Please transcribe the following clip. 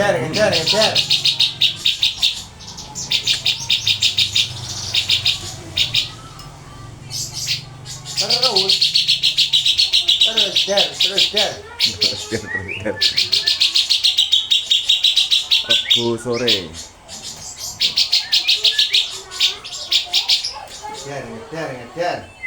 ngejar, ngejar, ngejar. Terus, terus, der. Rabu sore. Ngejar, ngejar, ngejar.